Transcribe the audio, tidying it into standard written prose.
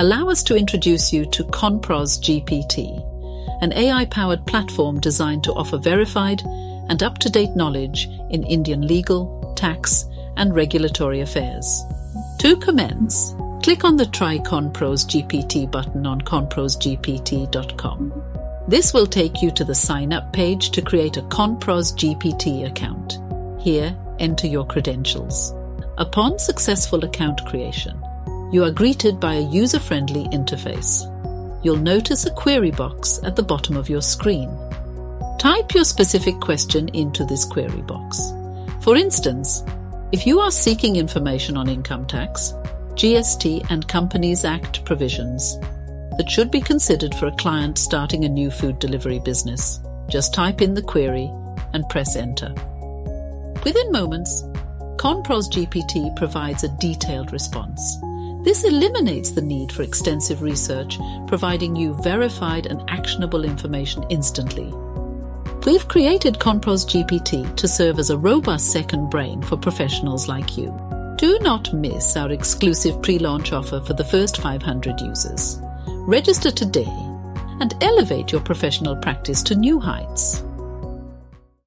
allow us to introduce you to KonProz GPT, an AI-powered platform designed to offer verified and up-to-date knowledge in Indian legal, tax, and regulatory affairs. To commence, click on the Try KonProz GPT button on konprozgpt.com. This will take you to the sign-up page to create a KonProz GPT account. Here, enter your credentials. Upon successful account creation, you are greeted by a user-friendly interface. You'll notice a query box at the bottom of your screen. Type your specific question into this query box. For instance, if you are seeking information on income tax, GST and Companies Act provisions that should be considered for a client starting a new food delivery business, just type in the query and press enter. Within moments, KonProz GPT provides a detailed response. This eliminates the need for extensive research, providing you verified and actionable information instantly. We've created KonProz GPT to serve as a robust second brain for professionals like you. Do not miss our exclusive pre-launch offer for the first 500 users. Register today and elevate your professional practice to new heights.